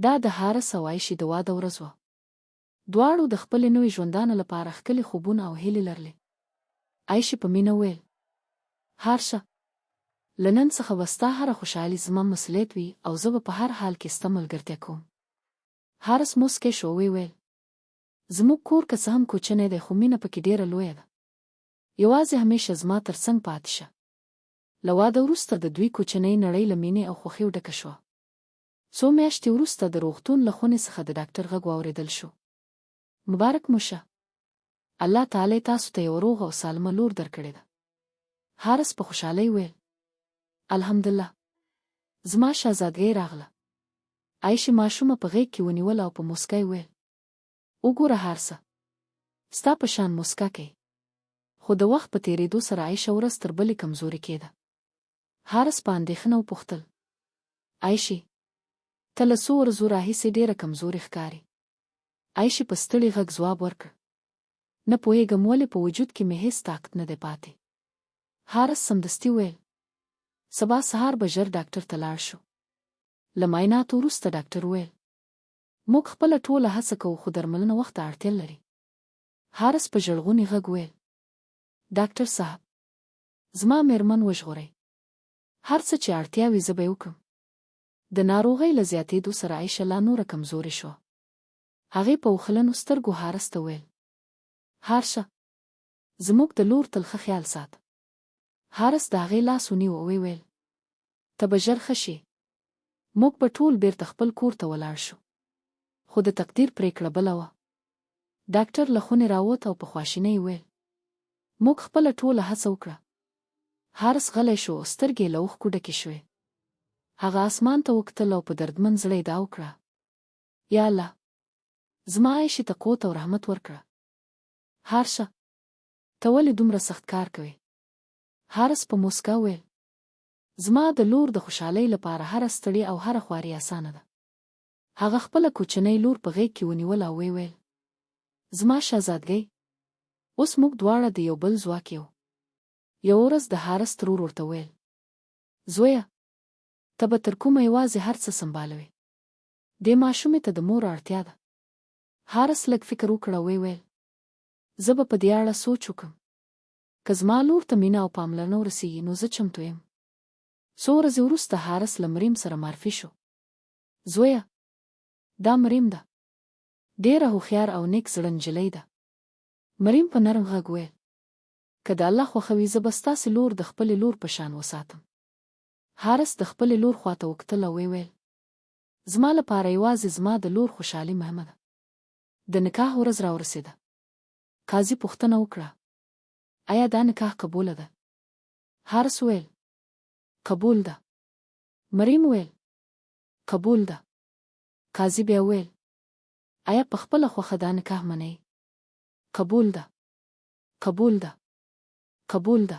دا د حارس او عایشې د واده ورځ وه. دواړو د خپلې نوې ژوندانه لپاره ښکلي خوبونه او هیلې لرلې. عایشې په مینه وویل: هارشه، له نن څخه به ستا هره خوشحالي زما مسؤلیت وي او زه به په هر حال کې ستا ملګرتیا کوم. حارس موسکی شو او ویل: زموږ کور که څه هم کوچنی دی، خو مینه پکې ډېره لویه ده. یوازې همیشه زما تر څنګ پاتې شه. له واده وروسته د دوی کوچنۍ نړۍ له مینې او خوښیو ډکه شوه. څو میاشتې وروسته د روغتون له خونې څخه د ډاکټر غږ واورېدل شو: مبارک مو شه، الله تعالی تاسو ته یوه روغه او سالمه لور درکړې ده. حارس په خوشحالۍ ویل: الحمدلله، زما شهزادګۍ راغله. عایشې ماشومه په غېږ کې ونیوله او په موسکا یې ویل: وګوره حارسه، ستا په شان موسکا کوي. خو د وخت په تېرېدو سره عایشه ورځ تر بلې کمزورې کېده. حارس په اندېښنه وپوښتل: عایشې، ته له څو ورځو راهیسې ډېره کمزورې ښکارې. عایشې په ستړي غږ ځواب ورکړ: نه پوهېږم ولې په وجود کې مې هېڅ طاقت نه دی پاتې. حارس سمدستي وویل: سبا سهار به ژر ډاکټر ته لاړ شو. له معایناتو وروسته ډاکټر وویل: موږ خپله ټوله هڅه کوو، خو درملنه وخت ته اړتیا لري. حارس په ژړغوني غږ وویل: ډاکټر صاحب، زما مېرمن وژغورئ. هر څه چې اړتیا وي زه به یې وکړم. د ناروغۍ له زیاتېدو سره عایشه لا نوره کمزورې شوه. هغې په وخلنو سترګو حارس ته وویل: هارشه، زموږ د لور تل ښه خیال ساته. حارس د هغې لاس ونیو او ویل: ته به ژر ښه شې. موږ به ټول بېرته خپل کور ته ولاړ شو. خو د تقدیر پرېکړه بله وه. ډاکټر له خونې راووت او په خواشینۍ ویل: موږ خپله ټوله هڅه وکړه. حارس غلی شو او سترګې یې له اوښکو ډکې شوې. هغه اسمان ته وکتل او په دردمن زړه یې دعا وکړه: یا الله، زما عایشې ته قوت او رحمت ورکړه. هارشه، ته ولې دومره سخت کار کوې؟ حارس په موسکا وویل: زما د لور د خوشحالۍ لپاره هره ستړیا او هره خواري اسانه ده. هغه خپله کوچنۍ لور په غېږ کې ونیوله او ویل: زما شهزادګۍ، اوس موږ دواړه د یو بل ځواک یو. یوه ورځ د حارس ترور ورته ویل: زویه، ته به تر کومه یوازې هر څه سنبالوې؟ دې ماشومې ته د مور اړتیا ده. حارس لږ فکر وکړ او ویل: زه به په دې اړه سوچ وکړم. که زما لور ته مینه او پاملرنه ورسیږي نو زه چمتو یم. څو ورځې وروسته حارس له مریم سره معرفي شو. زویه، دا مریم ده. ډېره هوښیار او نیک زړه نجلۍ ده. مریم په نرم غږ ویل: که د الله خوښوي زه به ستاسې لور د خپلې لور په شان وساتم. حارس د خپلې لور خواته وکتل او ویل: زما لپاره یوازې زما د لور خوشحالي مهمه ده. د نکاح ورځ راورسېده. قاضي پوښتنه وکړه: آیا دا نکاح قبوله ده؟ حارس ویل: قبول ده. مریم ویل: قبول ده. قاضي بیا ویل: آیا په خپله خوښه دا نکاح منئ؟ قبول ده. قبول ده. قبول ده.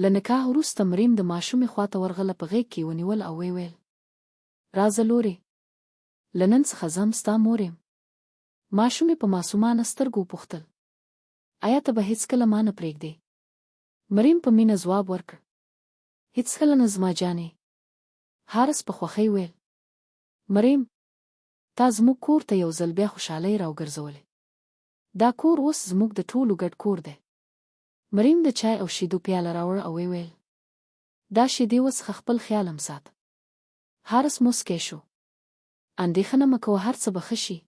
له نکاح وروسته مریم د ماشومې خواته ورغله، په غېږ کې یې ونیول او ویل: راځه لورې، له نن څخه زه هم ستا مور یم. ماشومې په معصومانه سترګو وپوښتل: آیا ته به هېڅکله ما نه پرېږدې؟ مریم په مینه ځواب ورکړ: هېڅکله نه زما جانې. حارس په خوښۍ ویل: مریم، تا زموږ کور ته یو ځل بیا خوشحالۍ راوګرځولې. دا کور اوس زموږ د ټولو ګډ کور دی. مریم د چای او شیدو پیاله راوړه او ویل: دا شیدې وڅښه، خپل خیال هم ساته. حارس موسکی شو: اندېښنه مه کوه، هر څه به ښه شي.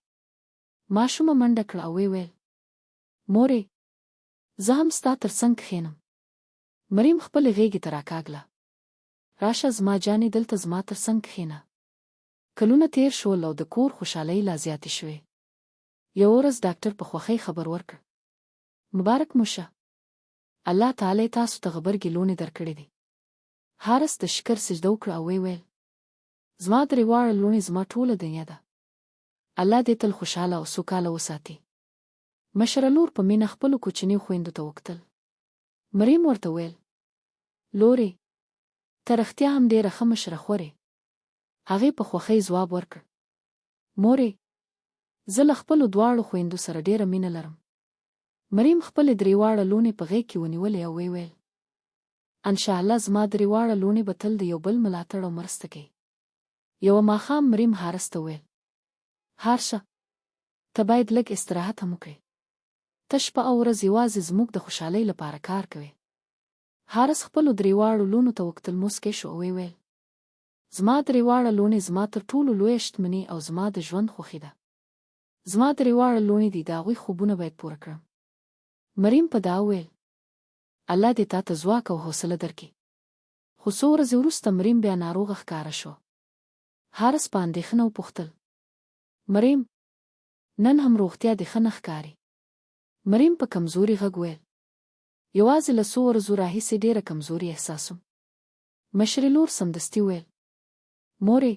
ماشومه منډه کړه او ویل: مورې، زه هم ستا تر څنګ کښېنم. مریم خپلې غېږې ته راکاږله. راشه زما جانې، دلته زما تر څنګ کښېنه. کلونه تیر شول او د کور خوشحالۍ لا زیاتې شوې. یوه ورځ ډاکټر په خوښۍ خبر ورکړ: مبارک مو شه، الله تعالی تاسو ته غبرګې لوڼې درکړې دي. حارس د شکر سجده وکړه او ویل: زما درې واړه لوڼې زما ټوله دنیا ده. الله دې تل خوشحاله او سوکاله وساتي. مشره لور په مینه خپلو کوچنیو خویندو ته وکتل. مریم ورته ویل: لورې، ته رښتیا هم ډېره ښه مشره خورې. هغې په خوښۍ ځواب ورکړ: مورې، زه له خپلو دواړو خویندو سره ډېره مینه لرم. مریم خپلې درې واړه لوڼې په غېږ کې ونیولې او ویل: انشاءالله زما درې واړه لوڼې به تل د یو بل ملاتړ او مرسته کوي. یوه ماښام مریم حارس ته وویل: هارشه، ته باید لږ استراحت هم وکړې. ته شپه او ورځ یوازې زموږ د خوشحالۍ لپاره کار کوې. حارس خپلو درېواړو لوڼو ته وکتل، موسکی شو او ویل: زما درېواړه لوڼې زما تر ټولو لویه شتمني او زما د ژوند خوښي ده. زما درېواړه لوڼې دي، د هغوی خوبونه باید پوره کړم. مریم په دا وویل: الله دې تا ته ځواک او حوصله درکړي. خو څو ورځې وروسته مریم بیا ناروغه ښکاره شوه. حارس په اندېښنه وپوښتل: مریم، نن هم روغتیا دې ښه نه ښکاري؟ مریم په کمزوري غږ وویل: یوازې له څو ورځو راهیسې ډېره کمزوري احساسوم. مشرې لور سمدستي وویل: مورې،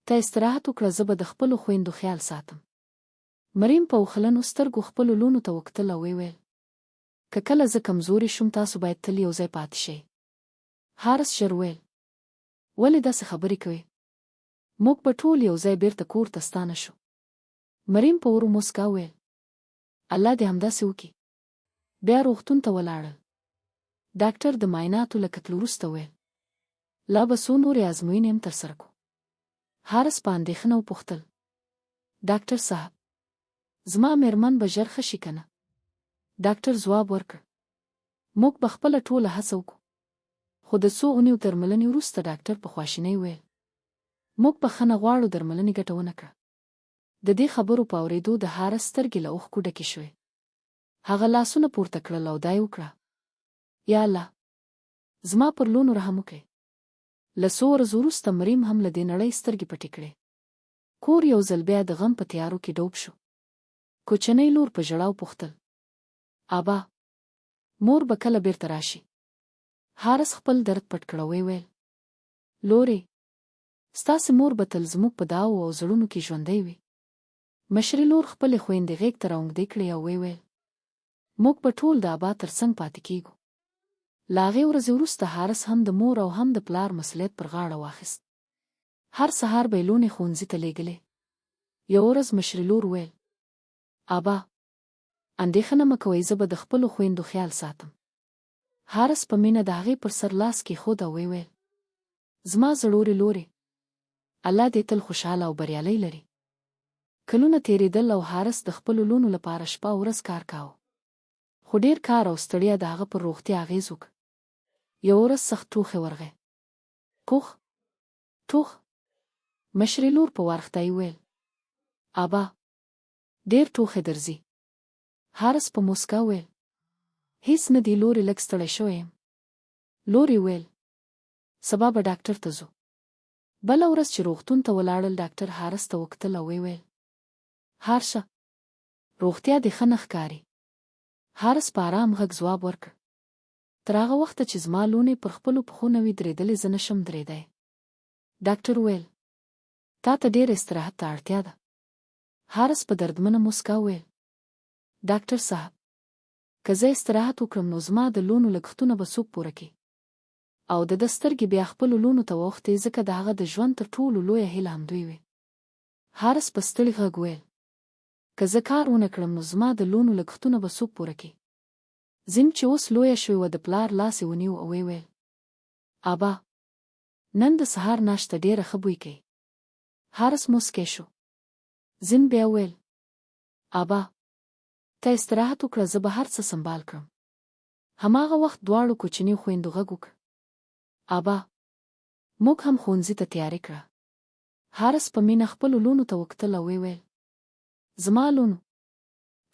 ته استراحت وکړه، زه به د خپلو خویندو خیال ساتم. مریم په اوښلنو سترګو خپلو لوڼو ته وکتل او ویل: که کله زه کمزوري شوم، تاسو باید تل یو ځای پاتې شئ. حارس ژر وویل: ولې داسې خبرې کوې؟ موږ به ټول یو ځای بیرته کور ته ستانه شو. مریم په ورو موسکا وویل: الله دې همداسې وکړي. بیا روغتون ته ولاړل. ډاکټر د معایناتو له کتلو وروسته وویل: لا به څو نورې ازموینې هم ترسره کړو. حارس په اندېښنه وپوښتل: ډاکټر صاحب، زما مېرمن به ژر ښه شي که نه؟ ډاکټر ځواب ورکړ: موږ به خپله ټوله هڅه وکړو. خو د څو اونیو درملنې وروسته ډاکټر په خواشینۍ وویل: موږ بښنه غواړو، درملنې ګټه ونه کړه. د دې خبرو په اورېدو د حارس سترګې له اوښکو ډکې شوې. هغه لاسونه پورته کړل او دعا وکړه: یا الله، زما پر لوڼو رحم وکړې. له څو ورځو وروسته مریم هم له دې نړۍ سترګې پټې کړې. کور یو ځل بیا د غم په تیارو کې ډوب شو. کوچنۍ لور په ژړا وپوښتل: ابا، مور به کله بیرته راشي؟ حارس خپل درد پټ کړ او ویل: لورې، ستاسې مور به تل زموږ په دعاوو او زړونو کې ژوندۍ وي. مشرې لور خپلې خویندې غېږ ته راونږدې کړې او ویل: موږ به ټول د ابا تر څنګ پاتې کیږو. له هغې ورځې وروسته حارس هم د مور او هم د پلار مسؤلیت پر غاړه واخیست. هر سهار به یې لوڼې ښوونځي ته لېږلې. یوه ورځ مشرې لور ویل: ابا، اندېښنه مه کوئ، زه به د خپلو خویندو خیال ساتم. حارس په مینه د هغې پر سر لاس کېښود او ویل: زما زړورې لورې، الله دې تل خوشحاله او بریالی لري. کلونه تېرېدل او حارس د خپلو لوڼو لپاره شپه او ورځ کار کاوه. خو ډېر کار او ستړیا د هغه پر روغتیا اغېز وکړ. یوه ورځ سخت ټوخی ورغی. ټوخ ټوخ. مشرې لور په وارخطایي وویل: ابا، ډېر ټوخی درځي. حارس په موسکا وویل: هیڅ نه دی لورې، لږ ستړی شوی یم. لورې وویل: سبا به ډاکټر ته ځو. بله ورځ چې روغتون ته ولاړل، ډاکټر حارس ته وکتل او ویل: هارشه، روغتیا دې ښه نه ښکاري. حارس په ارام غږ ځواب ورکړ: تر هغه وخته چې زما لوڼې پر خپلو پښو نه وي درېدلې، زه نشم درېدی. ډاکټر وویل: تا ته ډېر استراحت ته اړتیا ده. حارس په دردمنه موسکا وویل: ډاکټر صاحب، که زه استراحت وکړم نو زما د لوڼو لګښتونه به څوک پوره کړي؟ او د ده سترګې بیا خپلو لوڼو ته واوښتې، ځکه د هغه د ژوند تر ټولو لویه هیله همدوی وې. حارس په ستړي غږ وویل: که زه کار ونه کړم نو زما د لوڼو لګښتونه به څوک پوره کړي؟ زین چې اوس لویه شوې وه، د پلار لاس یې ونیو او ویل: ابا، نن د سهار ناشته ډېره ښه بوی کوي. حارس موسکی شو. زین بیا وویل: ابا، ته استراحت وکړه، زه به هر څه سنبال کړم. هماغه وخت دواړو کوچنیو خویندو غږ وکړ: ابا، موږ هم ښوونځي ته تیارې کړه. حارس په مینه خپلو لوڼو ته وکتل او ویل: زما لوڼو،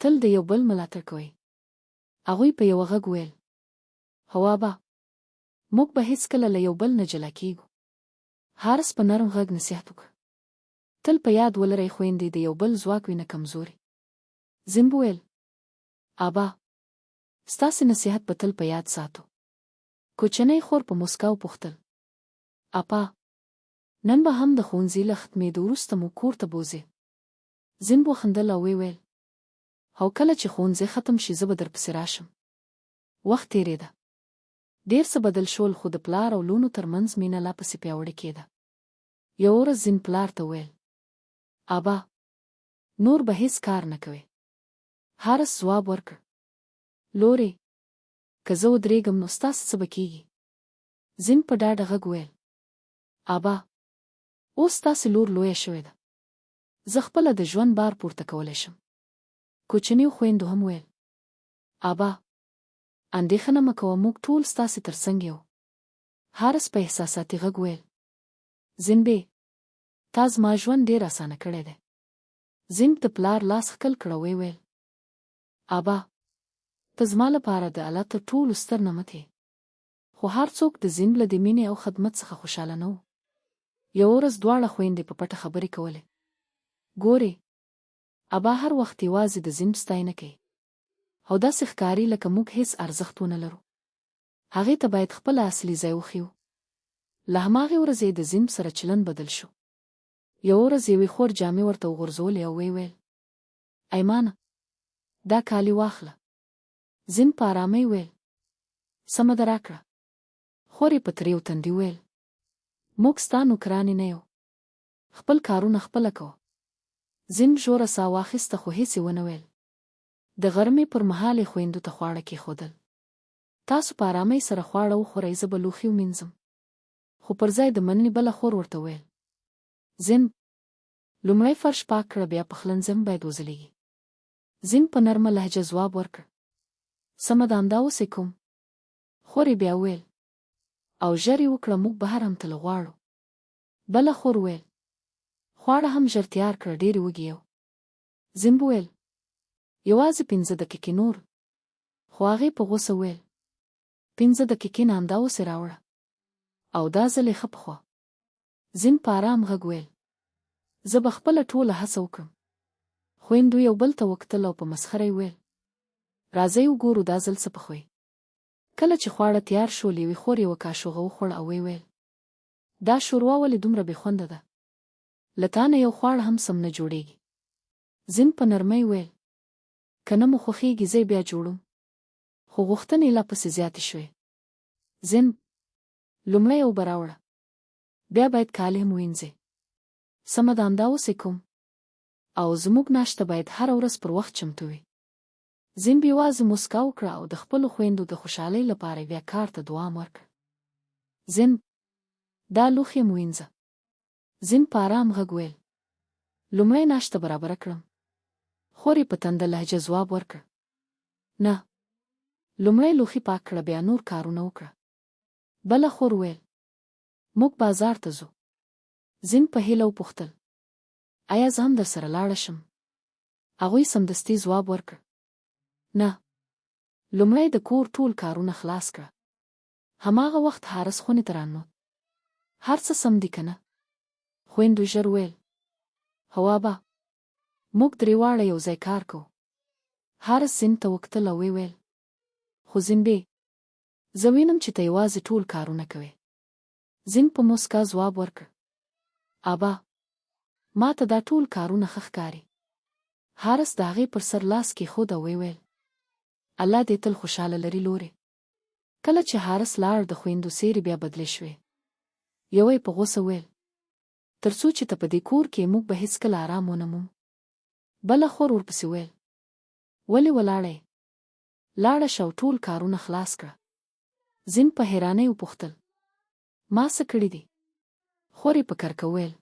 تل د یو بل ملاتړ کوئ. هغوی په یوه غږ ویل: هو ابا، موږ به هیڅکله له یو بل نه جلا کیږو. حارس په نرم غږ نصیحت وکړ: تل په یاد ولرئ، خویندې، د یو بل ځواک وي نه کمزوري. زین وویل: ابا، ستاسې نصیحت به تل په یاد ساتو. کوچنۍ خور په موسکا وپوښتل: اپا، نن به هم د ښوونځي له ختمېدو وروسته مو کور ته بوځې؟ زین وخندل او ویل: او کله چې ښوونځی ختم شي زه به درپسې راشم. وخت تېرېده. ډېر څه بدل شول، خو د پلار او لوڼو ترمنځ مینه لا پسې پیاوړې کېده. یوه ورځ زین پلار ته ویل: ابا، نور به هیڅ کار نه کوې؟ حارس ځواب ورکړ: لورې، که زه ودرېږم نو ستاسې څه به کېږي؟ زین په ډاډه غږ ویل: ابا، اوس ستاسې لور لویه شوې ده. زه خپله د ژوند بار پورته کولی شم. کوچنیو خویندو هم ویل: ابا، اندېښنه مه کوه، موږ ټول ستاسې تر څنګ یو. حارس په احساساتي غږ ویل: زینبې، تا زما ژوند ډېر اسانه کړی دی. زینب د پلار لاس ښکل کړ او ویل: ابا، ته زما لپاره د الله تر ټولو ستر نعمت یې. خو هر څوک د زینب له د مینې او خدمت څخه خوشحاله نه و. یوه ورځ دواړه خویندې په پټه خبرې کولې. ګورې، ابا هر وخت یوازې د زینب ستاینه کوي او داسې ښکاري لکه موږ هیڅ ارزښت ونه لرو. هغې ته باید خپله اصلي ځای وښیو. له هماغې ورځې د زینب سره چلند بدل شو. یوه ورځ یوې خور جامې ورته وغورځولې او ویل: ایمانه، دا کالي واخله. زینب په ارامۍ ویل: سمه ده، راکړه. خور یې په تریو تندي ویل: موږ ستا نوکرانې نه یو. خپل کارونه خپله کوه. زینب ژوره ساه واخیسته خو هیڅ یې ونه ویل. د غرمې پر مهال یې خویندو ته خواړه کېښودل. تاسو په ارامۍ سره خواړه وخورئ، زه به لوښي ومینځم. خو پر ځای د مننې بله خور ورته ویل: زینب، لومړی فرش پاک کړه، بیا پخلنځی هم باید وځلېږي. زینب په نرمه لهجه ځواب ورکړ: سمه ده، همدا اوس یې کوم. خور یې بیا ویل: او ژر یې وکړه، موږ بهر هم تله غواړو. بله خور ویل: خواړه هم ژر تیار کړه، ډېرې وږې یو. زینب ویل: یوازې 5 دقیقې نور. خو هغې په غوسه ویل: 5 دقیقې نه، همدا اوس یې راوړه. او دا ځل یې ښه پخوا. زینب په ارام غږ ویل: زه به خپله ټوله هڅه وکړم. خویندو یو بل ته وکتل او په مسخره یې ویل: راځئ وګورو دا ځل څه پخوي. کله چې خواړه تیار شول، یوې خور یوه کاشوغه وخوړه او ویل: دا شوروا ولې دومره بې خونده ده؟ له تا نه یو خواړه هم سم نه جوړېږي. زینب په نرمۍ ویل: که نه مو خوښېږي زه بیا جوړوم. خو غوښتنې لا پسې زیاتې شوې. زینب، لومړی اوبه راوړه، بیا باید کالي هم وینځې. سمه ده، همدا اوس یې کوم. او زموږ ناشته باید هره ورځ پر وخت چمتو وي. زینب یوازې موسکا وکړه او د خپلو خویندو د خوشحالۍ لپاره بیا کار ته دوام ورکړ. زینب، دا لوښي هم وینځه. زینب په ارام غږ ویل: لومړی ناشته برابره کړم. خور یې په تنده لهجه ځواب ورکړ: نه، لومړی لوښي پاک کړه، بیا نور کارونه وکړه. بله خور ویل: موږ بازار ته ځو. زینب په هیله وپوښتل: آیا زه هم درسره لاړه شم؟ هغوی سمدستي ځواب ورکړ: نه، لومړی د کور ټول کارونه خلاص کړه. هماغه وخت حارس خونې ته راننوت. هر څه سم دي که نه؟ خویندو ژر ویل: هو ابا، موږ درې واړه یو ځای کار کوو. حارس زینب ته وکتل او ویل: خو زینبې، زه وینم چې ته یوازې ټول کارونه کوې. زینب په موسکا ځواب ورکړ: ابا، ما ته دا ټول کارونه ښه ښکاري. حارس د هغې پر سر لاس کېښود او ویل: الله دې تل خوشحاله لري لورې. کله چې حارس لاړ، د خویندو څېرې بیا بدلې شوې. یوه یې په غوسه ویل: تر څو چې ته په دې کور کې، موږ به هېڅکله آرام ونه مومو. بله خور ورپسې ویل: ولې ولاړه یې؟ لاړه شه او ټول کارونه خلاص کړه. زینب په حیرانۍ وپوښتل: ما څه کړي دي؟ خور یې په کرکه ویل: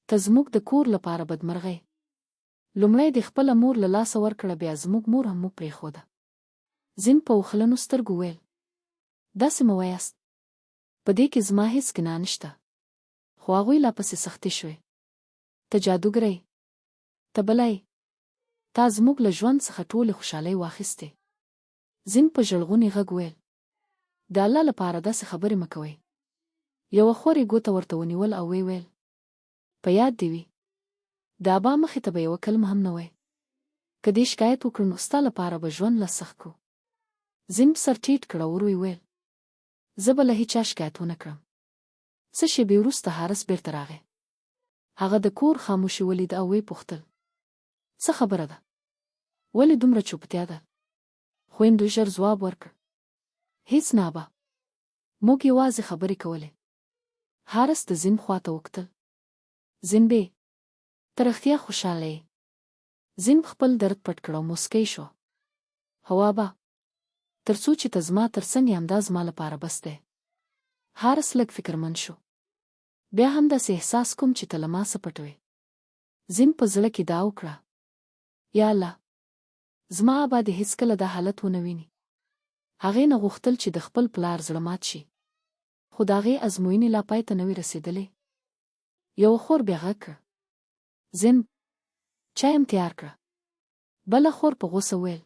ته زموږ د کور لپاره بدمرغۍ. لومړی دې خپله مور له لاسه ورکړه، بیا زموږ مور هم موږ پرېښوده. زینب په وخلنو سترګو ویل: داسې مه وایاست، په دې کې زما هېڅ ګناه نشته. خو هغوی لا پسې سختې شوې. ته جادوګره یې، ته بله یې، تا زموږ له ژوند څخه ټولې خوشحالۍ واخیستې. زینب په ژړغوني غږ ویل: د الله لپاره داسې خبرې مه کوئ. یوه خور یې ګوته ورته ونیول او ویل: په یاد دې وي، د ابا مخې ته به یوه کلمه هم نه وایې. که دې شکایت وکړ نو ستا لپاره به ژوند لا سخت کړو. زینب سر ټیټ کړ او ورو یې ویل: زه به له هیچا شکایت ونه کړم. څه شېبې وروسته حارس بیرته راغی. هغه د کور خاموشي ولید او ویې پوښتل: څه خبره ده؟ ولې دومره چوپتیا ده؟ خویندو ژر ځواب ورکړ: هیڅ نه ابا، موږ یوازې خبرې کولې. حارس د زینب خواته وکتل. زینبې، ته رښتیا خوشحاله یې؟ زینب خپل درد پټ کړ او موسکی شو. هو ابا، تر څو چې ته زما تر څنګ یې همدا زما لپاره بس دی. حارس لږ فکرمند شو. بیا هم داسې احساس کوم چې ته له ما څه پټوې. زین په زړه کې دا وکړه: یا الله، زما ابا دې هېڅکله دا حالت ونه ویني. هغې نه غوښتل چې د خپل پلار زړه مات شي، خو د هغې ازموینې لا پای ته نه وې رسېدلې. یوه خور بیا غږ کړ: زین، چای هم تیار کړه. بله خور په غوسه وویل: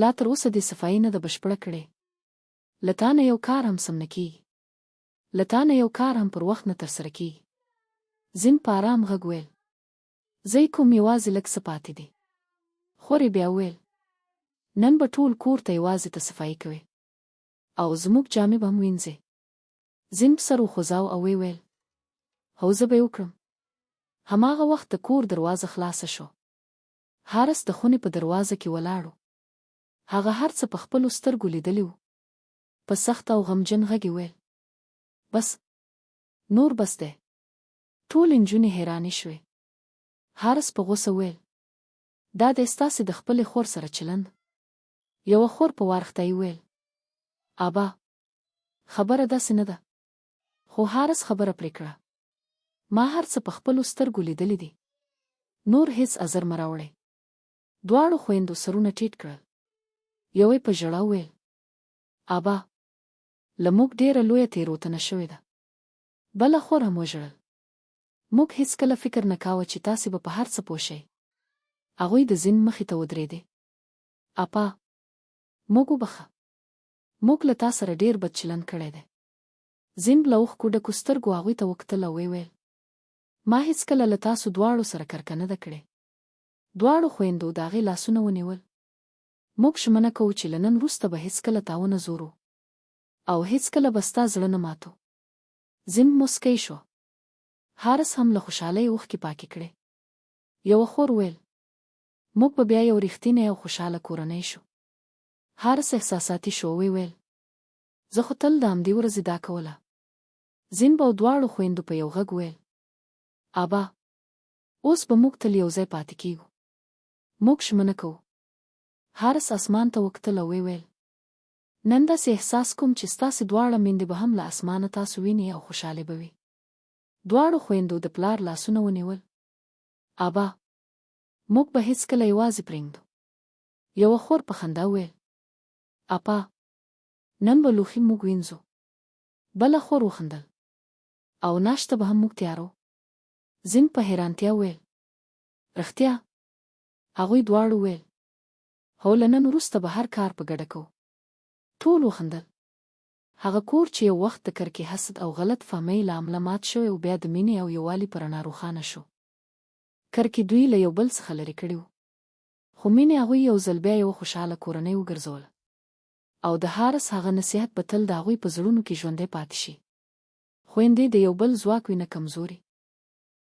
لا تر اوسه دې صفایي نه ده بشپړه کړې. له تا نه یو کار هم سم نه کېږي. له تا نه یو کار هم پر وخت نه ترسره کېږي. زین په ارام غږ وویل: زه کوم یوازې لږ څه پاتې دي. خورې بیا وویل: نن به ټول کور ته یوازې ته صفایي کوې او زموږ جامې به هم وینځې. زین په سر وخوځاوه او ویل: هو، زه به یې وکړم. هماغه وخت د کور دروازه خلاصه شو. حارس د خونې په دروازه کې ولاړ و. هغه هر څه په خپلو سترګو لیدلي وو. په سخت او غمجن غږ یې ویل: بس، نور بس دی. ټولې نجونې حیرانې شوې. حارس په غوسه ویل: دا دی ستاسې د خپلې خور سره چلند؟ یوه خور په وارختایي ویل: ابا، خبره داسې نه ده. خو حارس خبره پرې کړه: ما هر څه په خپلو سترګو لیدلي دي. نور هیڅ ازر مه راوړئ. دواړو خویندو سرونه ټیټ کړل. یوې په ژړا وویل: ابا، له موږ ډېره لویه تېروتنه شوې ده. بله خور هم وژړل: موږ هېڅکله فکر نه کاوه چې تاسې به په هر څه پوه شئ. هغوی د زین مخې ته ودرېدې. اپا، موږ وبخه. موږ له تا سره ډېر بد چلند کړی دی. زین له اوښکو ډکو سترګو هغوی ته وکتل او ویل: ما هېڅکله له تاسو دواړو سره کرکه نه ده کړې. دواړو خویندو د هغې لاسونه ونیول. موږ ژمنه کوو چې له نن وروسته به هېڅکله تا ونه زورو او هېڅکله به ستا زړه نه ماتو. زین موسکی شو. حارس هم له خوشحالۍ اوښکې پاکې کړې. یوه خور ویل: موږ به بیا یو رښتینی او خوشحاله کورنۍ شو. حارس احساساتي شو. ویل: زه خو تل د همدې ورځې دا کوله. زین به دواړو خویندو په یو غږ ویل: ابا، اوس به موږ تل یو ځای پاتې کېږو. موږ ژمنه کوو. حارس اسمان ته وکتل او ویل: نن داسې احساس کوم چې ستاسې دواړه میندې به هم له اسمانه تاسو ویني او خوشحالې به وي. دواړو خویندو د پلار لاسونه ونیول. ابا، موږ به هېڅکله یوازې پرېږدو. یوه خور په خندا وویل: اپا، نن به لوښي موږ وینځو. بله خور وخندل: او ناشته به هم موږ تیارو. زین په حیرانتیا وویل: رښتیا؟ هغوی دواړو وویل: هو، له نن وروسته به هر کار په ګډه کوو. ټول وخندل. هغه کور چې یو وخت د کرکې، حسد او غلط فهمۍ له امله مات شوی و، بیا د مینې او یووالي په رڼا روښانه شو. کرکې دوی له یو بل څخه لرې کړي وو، خو مینې هغوی یو ځل بیا یوه خوشحاله کورنۍ وګرځوله. او د حارس هغه نصیحت به تل د هغوی په زړونو کې ژوندی پاتې شي: خویندې د یو بل ځواک وي، نه کمزوري.